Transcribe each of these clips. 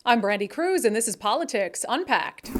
I'm Brandi Kruse, and this is Politics Unpacked.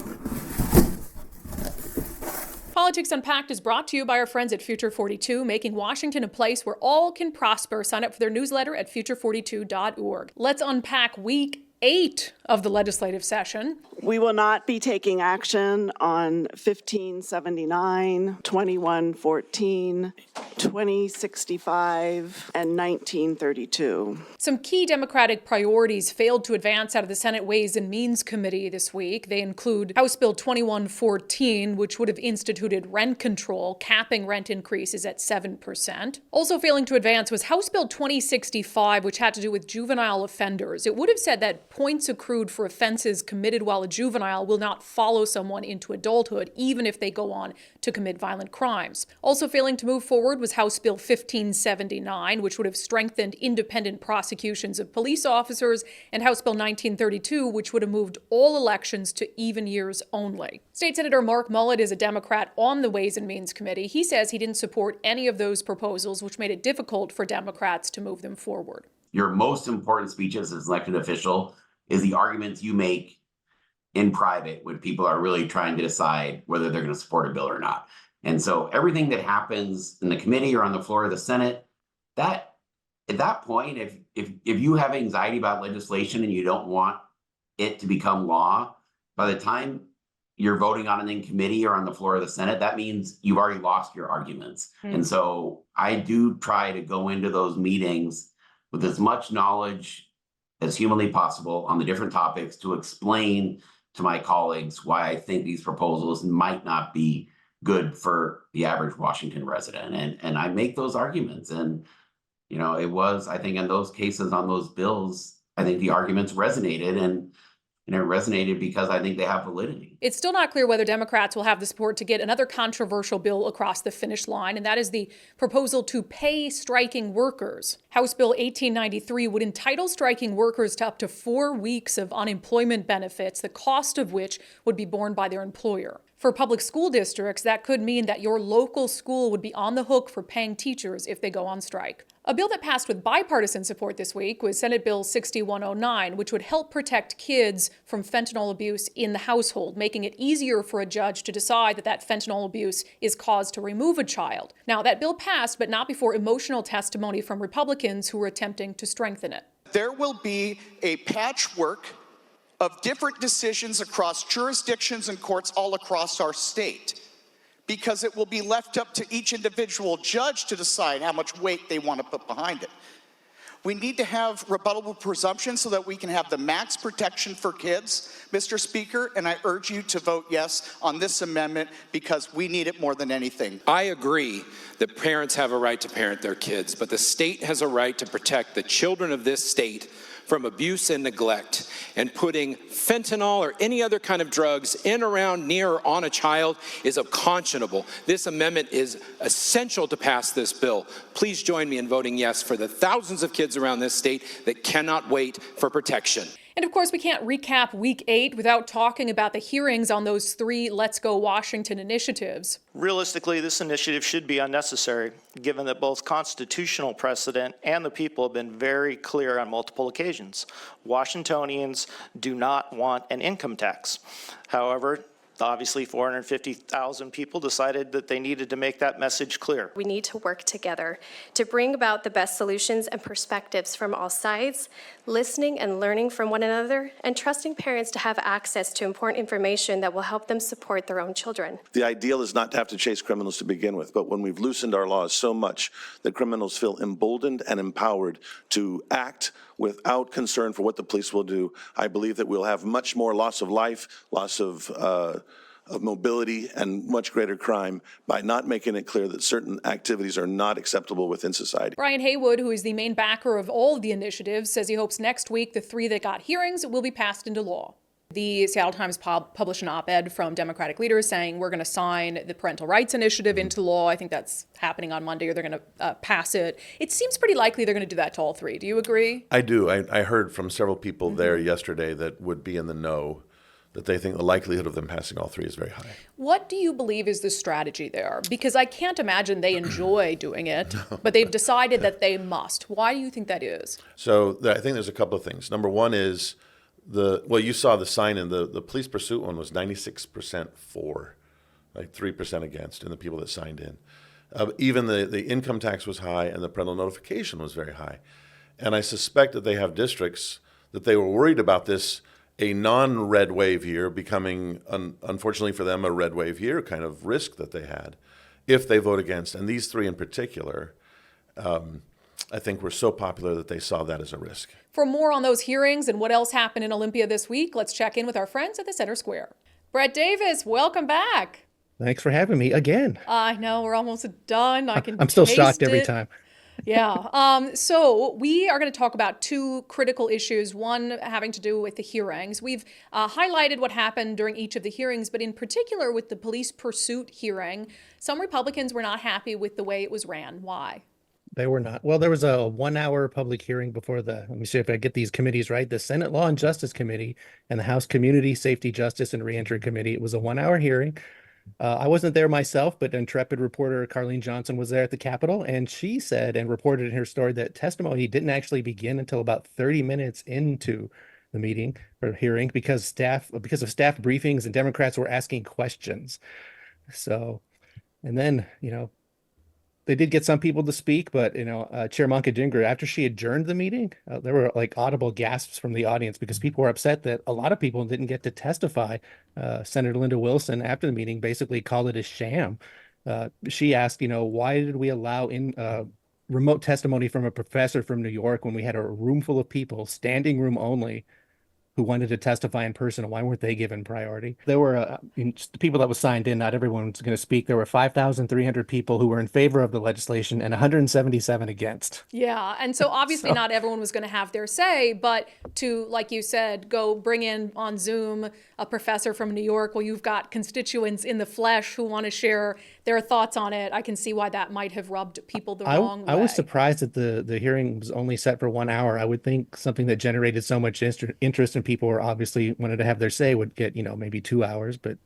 Politics Unpacked is brought to you by our friends at Future 42, making Washington a place where all can prosper. Sign up for their newsletter at future42.org. Let's unpack week 8 of the legislative session. We will not be taking action on 1579, 2114, 2065, and 1932. Some key Democratic priorities failed to advance out of the Senate Ways and Means Committee this week. They include House Bill 2114, which would have instituted rent control, capping rent increases at 7%. Also failing to advance was House Bill 2065, which had to do with juvenile offenders. It would have said that points accrued for offenses committed while a juvenile will not follow someone into adulthood, even if they go on to commit violent crimes. Also failing to move forward was House Bill 1579, which would have strengthened independent prosecutions of police officers, and House Bill 1932, which would have moved all elections to even years only. State Senator Mark Mullet is a Democrat on the Ways and Means Committee. He says he didn't support any of those proposals, which made it difficult for Democrats to move them forward. Your most important speeches as elected official is the arguments you make in private when people are really trying to decide whether they're going to support a bill or not. And so everything that happens in the committee or on the floor of the Senate, that at that point, if you have anxiety about legislation and you don't want it to become law, by the time you're voting on it in committee or on the floor of the Senate, that means you've already lost your arguments. And so I do try to go into those meetings with as much knowledge as humanly possible on the different topics to explain to my colleagues why I think these proposals might not be good for the average Washington resident. And I make those arguments. And, you know, it was, I think in those cases on those bills, I think the arguments resonated, and it resonated because I think they have validity. It's still not clear whether Democrats will have the support to get another controversial bill across the finish line, and that is the proposal to pay striking workers. House Bill 1893 would entitle striking workers to up to 4 weeks of unemployment benefits, the cost of which would be borne by their employer. For public school districts, that could mean that your local school would be on the hook for paying teachers if they go on strike. A bill that passed with bipartisan support this week was Senate Bill 6109, which would help protect kids from fentanyl abuse in the household, making it easier for a judge to decide that fentanyl abuse is cause to remove a child. Now, that bill passed, but not before emotional testimony from Republicans who were attempting to strengthen it. There will be a patchwork of different decisions across jurisdictions and courts all across our state, because it will be left up to each individual judge to decide how much weight they want to put behind it. We need to have rebuttable presumptions so that we can have the max protection for kids, Mr. Speaker, and I urge you to vote yes on this amendment because we need it more than anything. I agree that parents have a right to parent their kids, but the state has a right to protect the children of this state from abuse and neglect, and putting fentanyl or any other kind of drugs in, around, near, or on a child is unconscionable. This amendment is essential to pass this bill. Please join me in voting yes for the thousands of kids around this state that cannot wait for protection. And of course, we can't recap week 8 without talking about the hearings on those 3 Let's Go Washington initiatives. Realistically, this initiative should be unnecessary, given that both constitutional precedent and the people have been very clear on multiple occasions. Washingtonians do not want an income tax. However, obviously 450,000 people decided that they needed to make that message clear. We need to work together to bring about the best solutions and perspectives from all sides, listening and learning from one another, and trusting parents to have access to important information that will help them support their own children. The ideal is not to have to chase criminals to begin with, but when we've loosened our laws so much that criminals feel emboldened and empowered to act without concern for what the police will do, I believe that we'll have much more loss of life, loss of mobility, and much greater crime by not making it clear that certain activities are not acceptable within society. Brian Haywood, who is the main backer of all of the initiatives, says he hopes next week the 3 that got hearings will be passed into law. The Seattle Times published an op-ed from Democratic leaders saying we're going to sign the parental rights initiative into law. I think that's happening on Monday, or they're going to pass it. It seems pretty likely they're going to do that to all 3. Do you agree? I do. I heard from several people there yesterday that would be in the know, that they think the likelihood of them passing all 3 is very high. What do you believe is the strategy there? Because I can't imagine they enjoy doing it, but they've decided that they must. Why do you think that is? So I think there's a couple of things. Number one is well, you saw the sign in the police pursuit one was 96% for, like 3% against in the people that signed in. Even the income tax was high and the parental notification was very high. And I suspect that they have districts that they were worried about this, a non-red wave year becoming, unfortunately for them, a red wave year kind of risk that they had if they vote against. And these three in particular, I think were so popular that they saw that as a risk. For more on those hearings and what else happened in Olympia this week, let's check in with our friends at the Center Square. Brett Davis, welcome back. Thanks for having me again. I know, we're almost done. I'm still shocked every time. Yeah. So we are going to talk about two critical issues, one having to do with the hearings. We've highlighted what happened during each of the hearings, but in particular with the police pursuit hearing, some Republicans were not happy with the way it was ran. Why? They were not. Well, there was a 1 hour public hearing before let me see if I get these committees right, the Senate Law and Justice Committee and the House Community, Safety, Justice, and Reentry Committee. It was a 1 hour hearing. I wasn't there myself, but intrepid reporter Carlene Johnson was there at the Capitol, and she said and reported in her story that testimony didn't actually begin until about 30 minutes into the meeting or hearing because of staff briefings and Democrats were asking questions. So, and then, they did get some people to speak, but, Chair Monkadinger, after she adjourned the meeting, there were like audible gasps from the audience because people were upset that a lot of people didn't get to testify. Senator Linda Wilson, after the meeting, basically called it a sham. She asked, why did we allow remote testimony from a professor from New York when we had a room full of people, standing room only, who wanted to testify in person? Why weren't they given priority? There were the people that was signed in, not everyone's going to speak. There were 5,300 people who were in favor of the legislation and 177 against. Yeah. And so obviously not everyone was going to have their say, but to, like you said, go bring in on Zoom a professor from New York, well, you've got constituents in the flesh who want to share their thoughts on it. I can see why that might have rubbed people the wrong way. I was surprised that the hearing was only set for 1 hour. I would think something that generated so much interest and people were obviously wanted to have their say would get, maybe 2 hours, but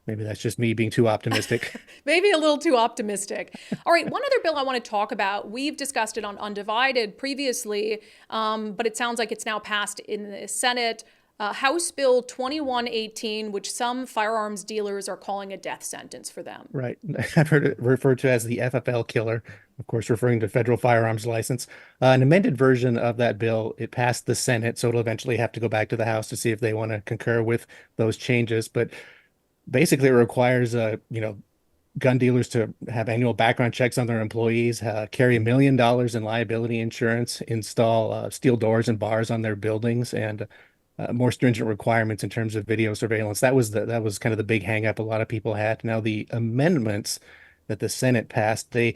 maybe that's just me being too optimistic. Maybe a little too optimistic. All right, one other bill I want to talk about. We've discussed it on Undivided previously, but it sounds like it's now passed in the Senate. House Bill 2118, which some firearms dealers are calling a death sentence for them. Right. I've heard it referred to as the FFL killer, of course, referring to federal firearms license. An amended version of that bill, it passed the Senate, so it'll eventually have to go back to the House to see if they want to concur with those changes. But basically it requires, gun dealers to have annual background checks on their employees, carry $1 million in liability insurance, install steel doors and bars on their buildings, and more stringent requirements in terms of video surveillance. That was kind of the big hang up a lot of people had. Now the amendments that the Senate passed, they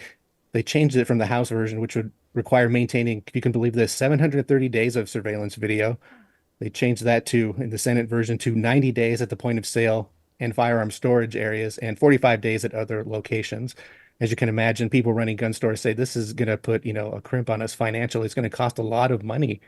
changed it from the House version, which would require maintaining, if you can believe this, 730 days of surveillance video. They changed that in the Senate version to 90 days at the point of sale and firearm storage areas and 45 days at other locations. As you can imagine, people running gun stores say this is going to put, a crimp on us financially. It's going to cost a lot of money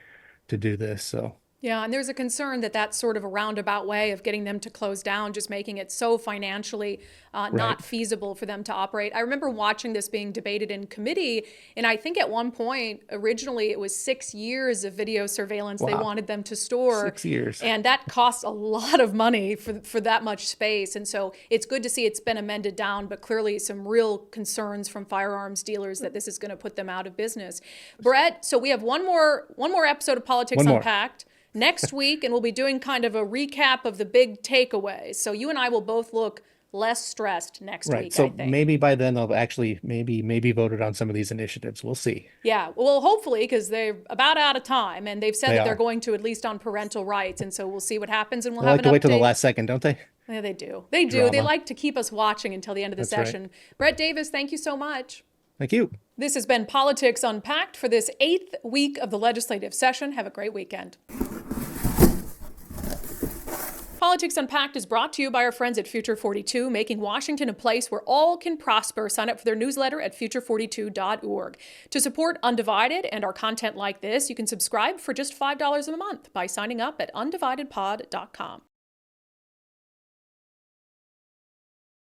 to do this. So. Yeah, and there's a concern that that's sort of a roundabout way of getting them to close down, just making it so financially not feasible for them to operate. I remember watching this being debated in committee, and I think at one point, originally, it was 6 years of video surveillance they wanted them to store. 6 years. And that costs a lot of money for that much space. And so it's good to see it's been amended down, but clearly some real concerns from firearms dealers that this is going to put them out of business. Brett, so we have one more episode of Politics Unpacked next week, and we'll be doing kind of a recap of the big takeaways. So you and I will both look less stressed next week, so I think. Maybe by then they'll actually maybe voted on some of these initiatives. We'll see. Yeah, well, hopefully, because they're about out of time, and they've said that they're going to, at least on parental rights, and so we'll see what happens, and we'll have an update. They like to wait till the last second, don't they? Yeah, they do. They do. Drama. They like to keep us watching until the end of the session. Right. Brett Davis, thank you so much. Thank you. This has been Politics Unpacked for this 8th week of the legislative session. Have a great weekend. Politics Unpacked is brought to you by our friends at Future 42, making Washington a place where all can prosper. Sign up for their newsletter at future42.org. To support Undivided and our content like this, you can subscribe for just $5 a month by signing up at undividedpod.com.